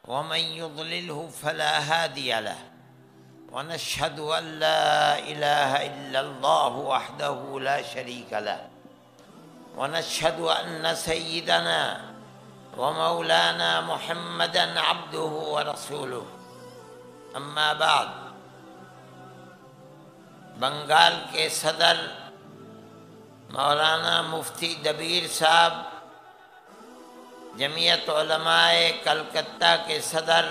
ومن يضلله فلا هادي له ونشهد أن لا إله إلا الله وحده لا شريك له ونشهد أن سيدنا ومولانا محمدا عبده ورسوله اما بعد بنگال کے صدر مولانا مفتی دبیر صاحب، جمعیت علماء کلکتہ کے صدر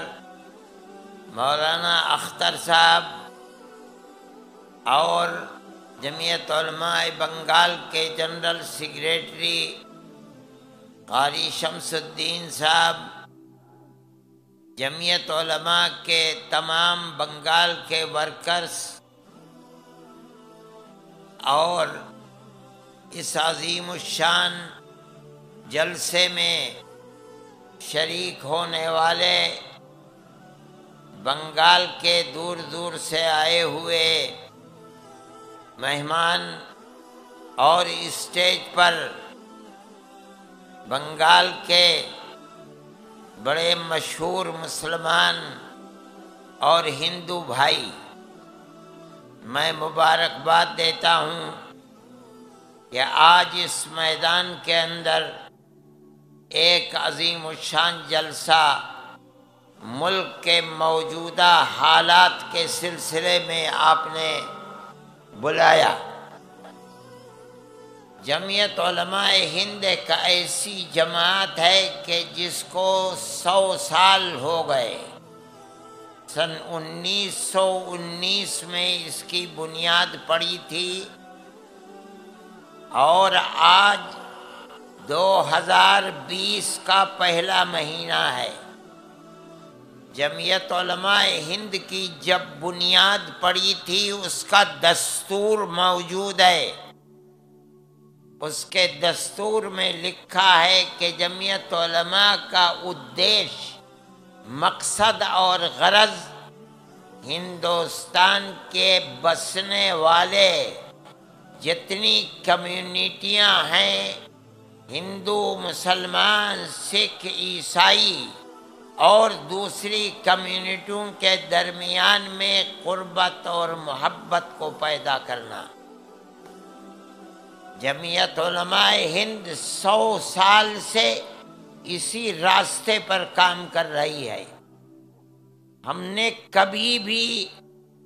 مولانا اختر صاحب اور جمعیت علماء بنگال کے جنرل سیکریٹری قاری شمس الدین صاحب، جمعیت علماء کے تمام بنگال کے ورکرز اور اس عظیم الشان جلسے میں شریک ہونے والے بنگال کے دور دور سے آئے ہوئے مہمان اور اسٹیج پر بنگال کے بڑے مشہور مسلمان اور ہندو بھائی، میں مبارکباد دیتا ہوں کہ آج اس میدان کے اندر ایک عظیم الشان جلسہ ملک کے موجودہ حالات کے سلسلے میں آپ نے بلایا۔ جمعیت علماء ہند ایک ایسی جماعت ہے کہ جس کو 100 سال ہو گئے۔ سن 1919 میں اس کی بنیاد پڑی تھی اور آج 2020 کا پہلا مہینہ ہے۔ جمعیت علماء ہند کی جب بنیاد پڑی تھی اس کا دستور موجود ہے۔ اس کے دستور میں لکھا ہے کہ جمعیت علماء کا ادیش، مقصد اور غرض ہندوستان کے بسنے والے جتنی کمیونٹیاں ہیں، ہندو، مسلمان، سکھ، عیسائی اور دوسری کمیونٹیوں کے درمیان میں قربت اور محبت کو پیدا کرنا۔ جمعیت علماء ہند 100 سال سے اسی راستے پر کام کر رہی ہے۔ ہم نے کبھی بھی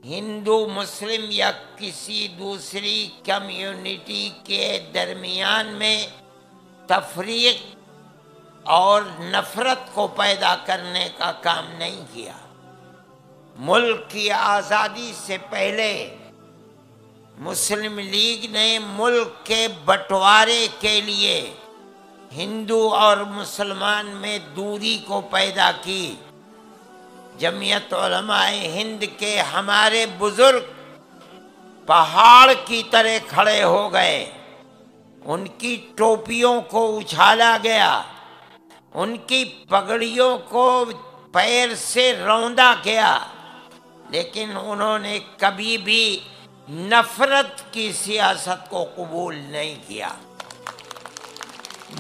ہندو، مسلم یا کسی دوسری کمیونٹی کے درمیان میں تفریق اور نفرت کو پیدا کرنے کا کام نہیں کیا۔ ملک کی آزادی سے پہلے مسلم لیگ نے ملک کے بٹوارے کے لیے ہندو اور مسلمان میں دوری کو پیدا کی۔ جمعیت علماء ہند کے ہمارے بزرگ پہاڑ کی طرح کھڑے ہو گئے، ان کی ٹوپیوں کو اچھالا گیا، ان کی پگڑیوں کو پیر سے روندا گیا، لیکن انہوں نے کبھی بھی نفرت کی سیاست کو قبول نہیں کیا،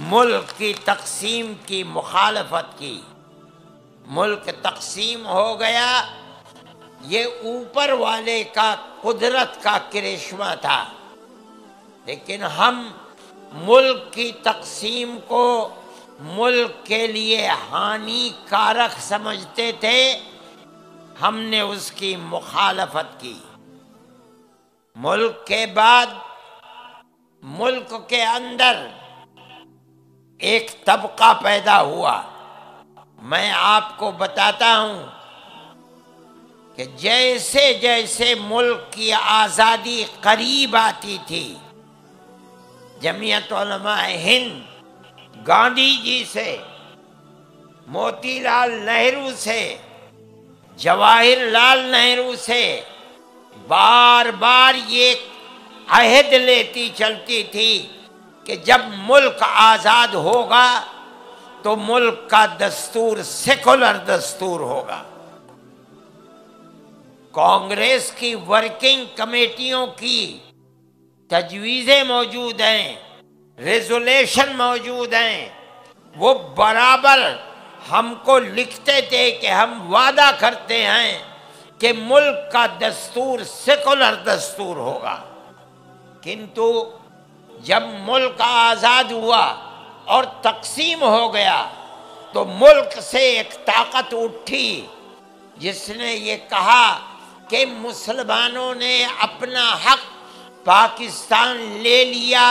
ملک کی تقسیم کی مخالفت کی۔ ملک تقسیم ہو گیا، یہ اوپر والے کا قدرت کا کرشمہ تھا، لیکن ہم ملک کی تقسیم کو ملک کے لیے ہانی کارک سمجھتے تھے، ہم نے اس کی مخالفت کی۔ ملک کے بعد ملک کے اندر ایک طبقہ پیدا ہوا۔ میں آپ کو بتاتا ہوں کہ جیسے جیسے ملک کی آزادی قریب آتی تھی، جمعیت علماء ہند گاندھی جی سے، موتی لال نہرو سے، جواہر لال نہرو سے بار بار یہ عہد لیتی چلتی تھی کہ جب ملک آزاد ہوگا تو ملک کا دستور سیکولر دستور ہوگا۔ کانگریس کی ورکنگ کمیٹیوں کی تجویزیں موجود ہیں، ریزولیشن موجود ہیں، وہ برابر ہم کو لکھتے تھے کہ ہم وعدہ کرتے ہیں کہ ملک کا دستور سیکولر دستور ہوگا، کنتو جب ملک آزاد ہوا اور تقسیم ہو گیا تو ملک سے ایک طاقت اٹھی جس نے یہ کہا کہ مسلمانوں نے اپنا حق پاکستان لے لیا،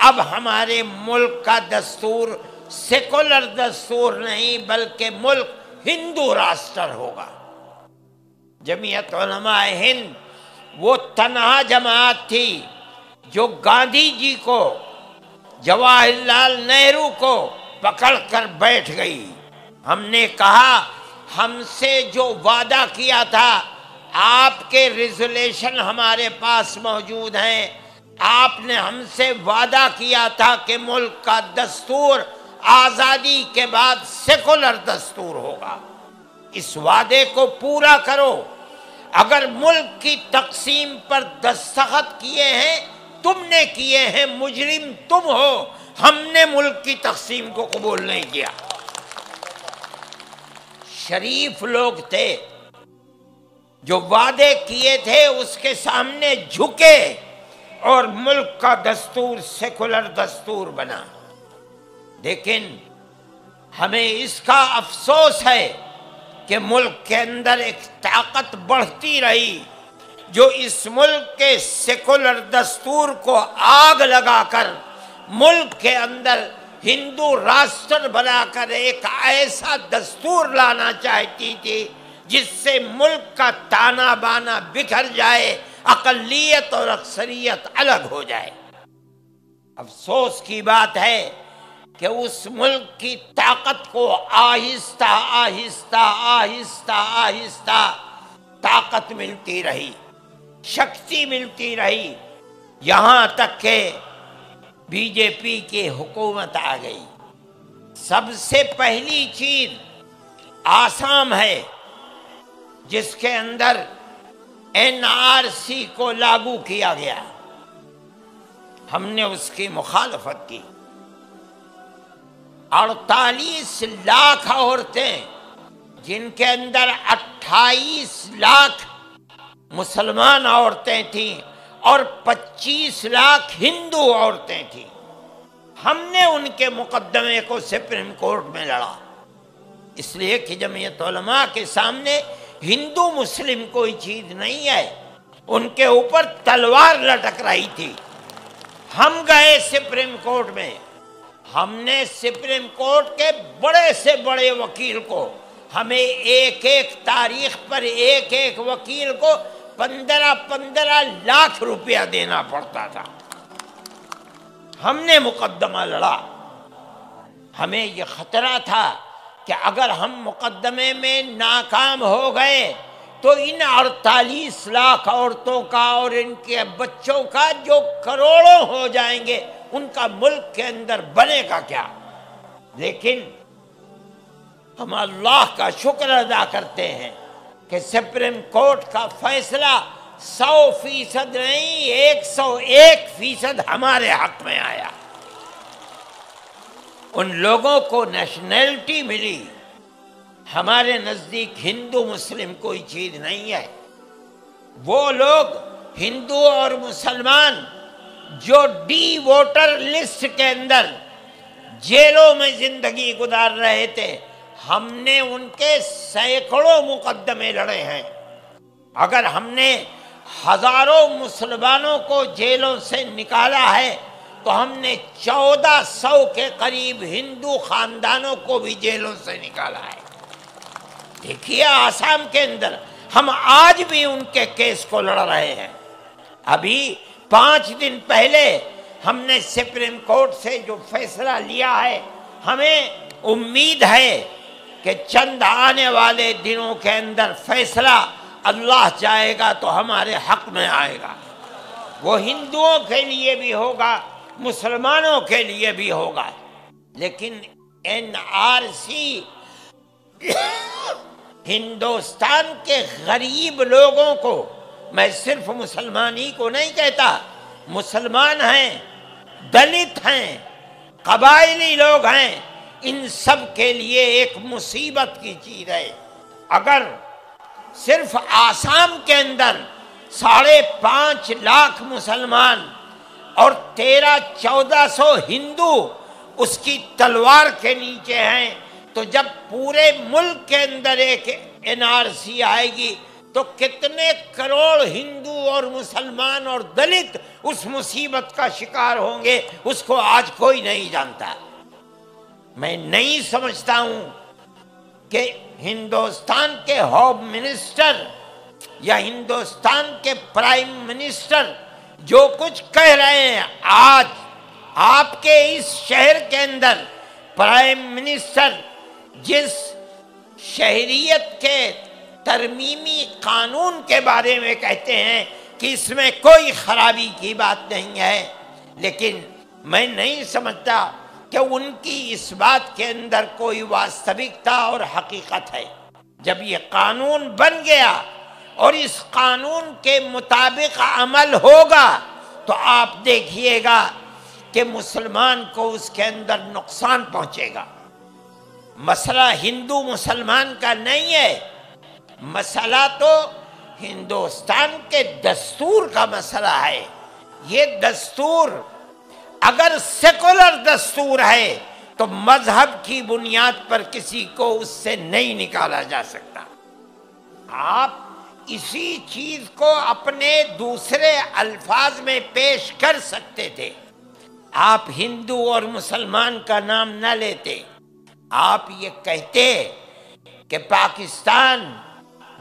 اب ہمارے ملک کا دستور سیکولر دستور نہیں بلکہ ملک ہندو راشٹر ہوگا۔ جمعیت علماء ہند وہ تنہا جماعت تھی جو گاندھی جی کو، جواہر لال نہرو کو پکڑ کر بیٹھ گئی۔ ہم نے کہا ہم سے جو وعدہ کیا تھا، آپ کے ریزولیشن ہمارے پاس موجود ہیں، آپ نے ہم سے وعدہ کیا تھا کہ ملک کا دستور آزادی کے بعد سیکولر دستور ہوگا، اس وعدے کو پورا کرو۔ اگر ملک کی تقسیم پر دستخط کیے ہیں تم نے کیے ہیں، مجرم تم ہو، ہم نے ملک کی تقسیم کو قبول نہیں کیا۔ شریف لوگ تھے جو وعدے کیے تھے اس کے سامنے جھکے اور ملک کا دستور سیکولر دستور بنا۔ لیکن ہمیں اس کا افسوس ہے کہ ملک کے اندر ایک طاقت بڑھتی رہی جو اس ملک کے سیکولر دستور کو آگ لگا کر ملک کے اندر ہندو راشٹر بنا کر ایک ایسا دستور لانا چاہتی تھی جس سے ملک کا تانا بانا بکھر جائے، اقلیت اور اکثریت الگ ہو جائے۔ افسوس کی بات ہے کہ اس ملک کی طاقت کو آہستہ آہستہ آہستہ آہستہ طاقت ملتی رہی، شکتی ملتی رہی، یہاں تک کہ بی جے پی کی حکومت آ گئی۔ سب سے پہلی چیز آسام ہے جس کے اندر این آر سی کو لاگو کیا گیا، ہم نے اس کی مخالفت کی۔ 48 لاکھ عورتیں جن کے اندر 28 لاکھ مسلمان عورتیں تھیں اور 25 لاکھ ہندو عورتیں تھیں، ہم نے ان کے مقدمے کو سپریم کورٹ میں لڑا، اس لیے کہ جمعیت علماء کے سامنے ہندو مسلم کوئی چیز نہیں ہے، ان کے اوپر تلوار لٹک رہی تھی۔ ہم گئے سپریم کورٹ میں، ہم نے سپریم کورٹ کے بڑے سے بڑے وکیل کو، ہمیں ایک ایک تاریخ پر ایک ایک وکیل کو 15 لاکھ روپیہ دینا پڑتا تھا۔ ہم نے مقدمہ لڑا، ہمیں یہ خطرہ تھا کہ اگر ہم مقدمے میں ناکام ہو گئے تو ان 48 لاکھ عورتوں کا اور ان کے بچوں کا جو کروڑوں ہو جائیں گے ان کا ملک کے اندر بنے گا کیا۔ لیکن ہم اللہ کا شکر ادا کرتے ہیں کہ سپریم کورٹ کا فیصلہ 100% نہیں 101% ہمارے حق میں آیا۔ ان لوگوں کو نیشنلٹی ملی، ہمارے نزدیک ہندو مسلم کوئی چیز نہیں ہے۔ وہ لوگ ہندو اور مسلمان جو ڈی ووٹر لسٹ کے اندر جیلوں میں زندگی گزار رہے تھے، ہم نے ان کے سینکڑوں مقدمے لڑے ہیں۔ اگر ہم نے ہزاروں مسلمانوں کو جیلوں سے نکالا ہے تو ہم نے 1400 کے قریب ہندو خاندانوں کو بھی جیلوں سے نکالا ہے۔ دیکھیے آسام کے اندر ہم آج بھی ان کے کیس کو لڑ رہے ہیں۔ ابھی 5 دن پہلے ہم نے سپریم کورٹ سے جو فیصلہ لیا ہے، ہمیں امید ہے کہ چند آنے والے دنوں کے اندر فیصلہ اللہ چاہے گا تو ہمارے حق میں آئے گا۔ وہ ہندوؤں کے لیے بھی ہوگا، مسلمانوں کے لیے بھی ہوگا۔ لیکن این آر سی ہندوستان کے غریب لوگوں کو، میں صرف مسلمان ہی کو نہیں کہتا، مسلمان ہیں، دلت ہیں، قبائلی لوگ ہیں، ان سب کے لیے ایک مصیبت کی چیز ہے۔ اگر صرف آسام کے اندر 5.5 لاکھ مسلمان اور 1300-1400 ہندو اس کی تلوار کے نیچے ہیں، تو جب پورے ملک کے اندر ایک NRC آئے گی تو کتنے کروڑ ہندو اور مسلمان اور دلت اس مصیبت کا شکار ہوں گے، اس کو آج کوئی نہیں جانتا۔ میں نہیں سمجھتا ہوں کہ ہندوستان کے ہوم منسٹر یا ہندوستان کے پرائم منسٹر جو کچھ کہہ رہے ہیں، آج آپ کے اس شہر کے اندر پرائم منسٹر جس شہریت کے ترمیمی قانون کے بارے میں کہتے ہیں کہ اس میں کوئی خرابی کی بات نہیں ہے، لیکن میں نہیں سمجھتا کہ ان کی اس بات کے اندر کوئی واستوکتا اور حقیقت ہے۔ جب یہ قانون بن گیا اور اس قانون کے مطابق عمل ہوگا تو آپ دیکھیے گا کہ مسلمان کو اس کے اندر نقصان پہنچے گا۔ مسئلہ ہندو مسلمان کا نہیں ہے، مسئلہ تو ہندوستان کے دستور کا مسئلہ ہے۔ یہ دستور اگر سیکولر دستور ہے تو مذہب کی بنیاد پر کسی کو اس سے نہیں نکالا جا سکتا۔ آپ اسی چیز کو اپنے دوسرے الفاظ میں پیش کر سکتے تھے۔ آپ ہندو اور مسلمان کا نام نہ لیتے، آپ یہ کہتے کہ پاکستان،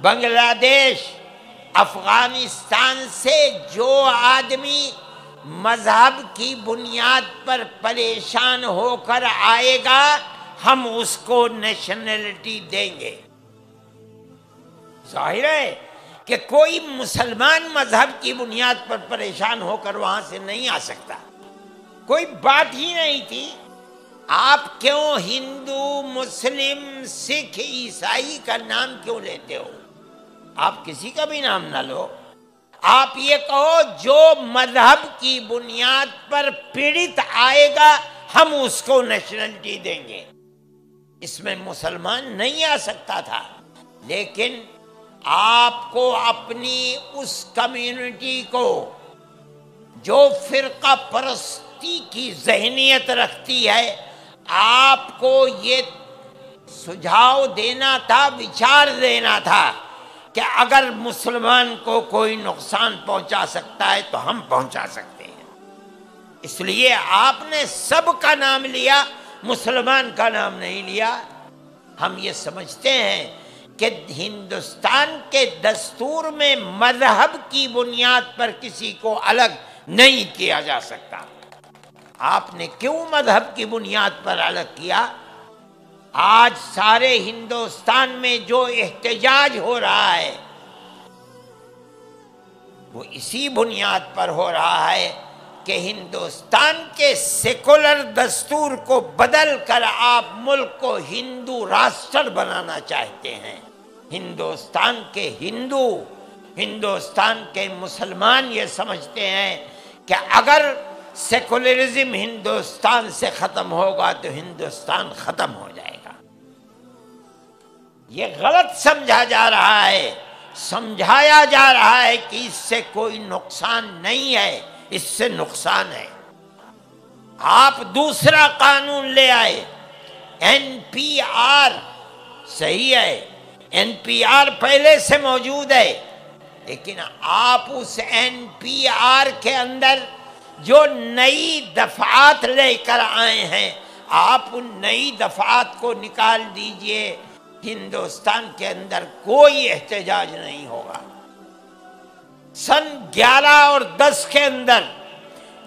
بنگلہ دیش، افغانستان سے جو آدمی مذہب کی بنیاد پر پریشان ہو کر آئے گا ہم اس کو نیشنلٹی دیں گے۔ ظاہر ہے کہ کوئی مسلمان مذہب کی بنیاد پر پریشان ہو کر وہاں سے نہیں آ سکتا، کوئی بات ہی نہیں تھی۔ آپ کیوں ہندو، مسلم، سکھ، عیسائی کا نام کیوں لیتے ہو؟ آپ کسی کا بھی نام نہ لو، آپ یہ کہو جو مذہب کی بنیاد پر پیڑت آئے گا ہم اس کو نیشنلٹی دیں گے۔ اس میں مسلمان نہیں آ سکتا تھا، لیکن آپ کو اپنی اس کمیونٹی کو جو فرقہ پرستی کی ذہنیت رکھتی ہے، آپ کو یہ سجھاؤ دینا تھا، وچار دینا تھا کہ اگر مسلمان کو کوئی نقصان پہنچا سکتا ہے تو ہم پہنچا سکتے ہیں۔ اس لیے آپ نے سب کا نام لیا، مسلمان کا نام نہیں لیا۔ ہم یہ سمجھتے ہیں کہ ہندوستان کے دستور میں مذہب کی بنیاد پر کسی کو الگ نہیں کیا جا سکتا۔ آپ نے کیوں مذہب کی بنیاد پر الگ کیا؟ آج سارے ہندوستان میں جو احتجاج ہو رہا ہے وہ اسی بنیاد پر ہو رہا ہے کہ ہندوستان کے سیکولر دستور کو بدل کر آپ ملک کو ہندو راشٹر بنانا چاہتے ہیں۔ ہندوستان کے ہندو، ہندوستان کے مسلمان یہ سمجھتے ہیں کہ اگر سیکولرزم ہندوستان سے ختم ہوگا تو ہندوستان ختم ہو جائے گا۔ یہ غلط سمجھا جا رہا ہے، سمجھایا جا رہا ہے کہ اس سے کوئی نقصان نہیں ہے، اس سے نقصان ہے۔ آپ دوسرا قانون لے آئے، NPR، صحیح ہے، NPR پہلے سے موجود ہے، لیکن آپ اس NPR کے اندر جو نئی دفعات لے کر آئے ہیں، آپ ان نئی دفعات کو نکال دیجئے، ہندوستان کے اندر کوئی احتجاج نہیں ہوگا۔ سن 11 اور 10 کے اندر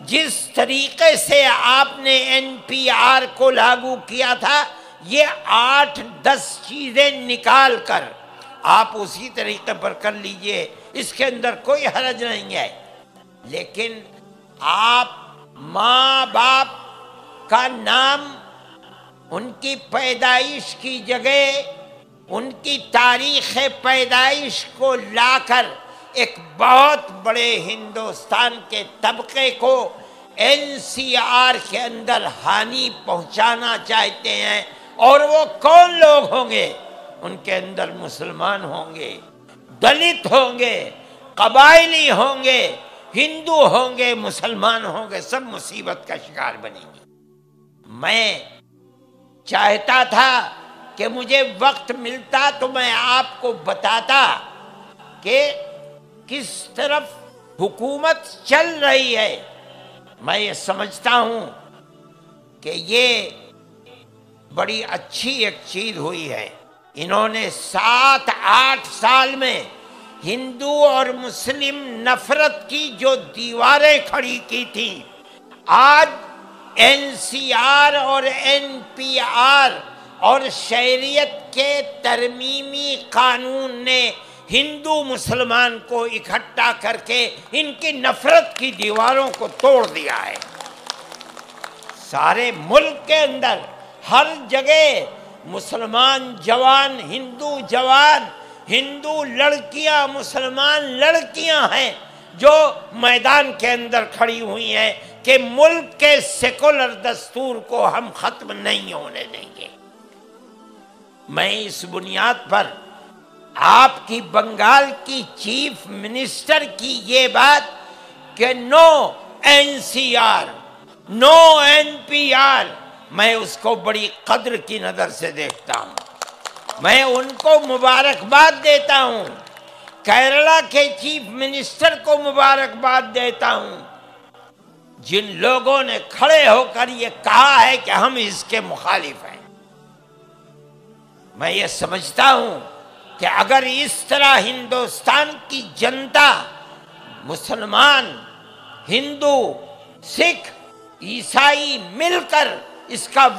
جس طریقے سے آپ نے NPR کو لاگو کیا تھا، یہ 8-10 چیزیں نکال کر آپ اسی طریقے پر کر لیجئے، اس کے اندر کوئی حرج نہیں ہے۔ لیکن آپ ماں باپ کا نام، ان کی پیدائش کی جگہ، ان کی تاریخ پیدائش کو لا کر ایک بہت بڑے ہندوستان کے طبقے کو NCR کے اندر ہانی پہنچانا چاہتے ہیں، اور وہ کون لوگ ہوں گے؟ ان کے اندر مسلمان ہوں گے، دلت ہوں گے، قبائلی ہوں گے، ہندو ہوں گے، مسلمان ہوں گے، سب مصیبت کا شکار بنیں گے۔ میں چاہتا تھا کہ مجھے وقت ملتا تو میں آپ کو بتاتا کہ کس طرف حکومت چل رہی ہے۔ میں یہ سمجھتا ہوں کہ یہ بڑی اچھی ایک چیز ہوئی ہے۔ انہوں نے 7-8 سال میں ہندو اور مسلم نفرت کی جو دیواریں کھڑی کی تھیں، آج NCR اور NPR اور شہریت کے ترمیمی قانون نے ہندو مسلمان کو اکٹھا کر کے ان کی نفرت کی دیواروں کو توڑ دیا ہے۔ سارے ملک کے اندر ہر جگہ مسلمان جوان، ہندو جوان، ہندو لڑکیاں، مسلمان لڑکیاں ہیں جو میدان کے اندر کھڑی ہوئی ہیں کہ ملک کے سیکولر دستور کو ہم ختم نہیں ہونے دیں گے۔ میں اس بنیاد پر آپ کی بنگال کی چیف منسٹر کی یہ بات کہ نو NCR، نو NPR، میں اس کو بڑی قدر کی نظر سے دیکھتا ہوں۔ میں ان کو مبارکباد دیتا ہوں، کیرلا کے چیف منسٹر کو مبارکباد دیتا ہوں، جن لوگوں نے کھڑے ہو کر یہ کہا ہے کہ ہم اس کے مخالف ہیں۔ میں یہ سمجھتا ہوں کہ اگر اس طرح ہندوستان کی جنتا، مسلمان، ہندو، سکھ، عیسائی مل کر اس کا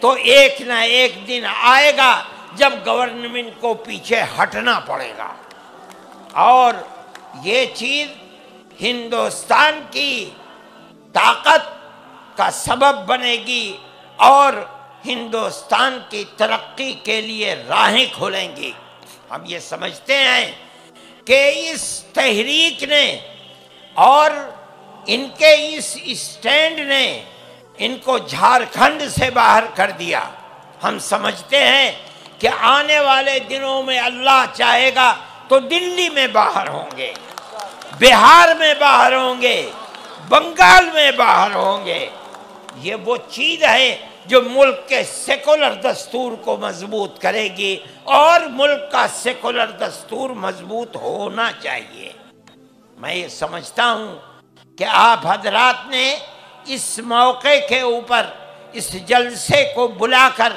تو ایک نہ ایک دن آئے گا جب گورنمنٹ کو پیچھے ہٹنا پڑے گا، اور یہ چیز ہندوستان کی طاقت کا سبب بنے گی اور ہندوستان کی ترقی کے لیے راہیں کھولیں گی۔ ہم یہ سمجھتے ہیں کہ اس تحریک نے اور ان کے اس اسٹینڈ نے ان کو جھارکھنڈ سے باہر کر دیا۔ ہم سمجھتے ہیں کہ آنے والے دنوں میں اللہ چاہے گا تو دلی میں باہر ہوں گے، بہار میں باہر ہوں گے، بنگال میں باہر ہوں گے۔ یہ وہ چیز ہے جو ملک کے سیکولر دستور کو مضبوط کرے گی، اور ملک کا سیکولر دستور مضبوط ہونا چاہیے۔ میں یہ سمجھتا ہوں کہ آپ حضرات نے اس موقع کے اوپر اس جلسے کو بلا کر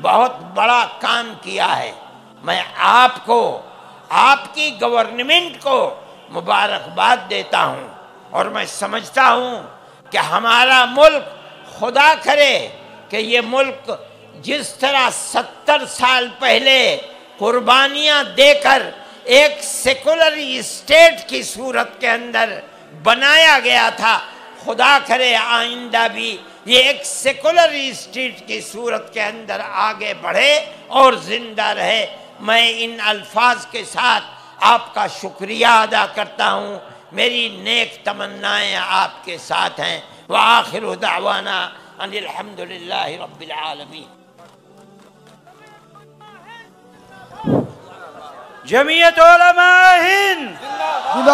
بہت بڑا کام کیا ہے۔ میں آپ کو، آپ کی گورنمنٹ کو مبارکباد دیتا ہوں، اور میں سمجھتا ہوں کہ ہمارا ملک، خدا کرے کہ یہ ملک جس طرح 70 سال پہلے قربانیاں دے کر ایک سیکولر اسٹیٹ کی صورت کے اندر بنایا گیا تھا، خدا کرے آئندہ بھی یہ ایک سیکولر اسٹیٹ کی صورت کے اندر آگے بڑھے اور زندہ رہے۔ میں ان الفاظ کے ساتھ آپ کا شکریہ ادا کرتا ہوں۔ میری نیک تمنائیں آپ کے ساتھ ہیں۔ وآخر دعوانا ان الحمد للہ رب العالمین۔ جمعیت علماء ہند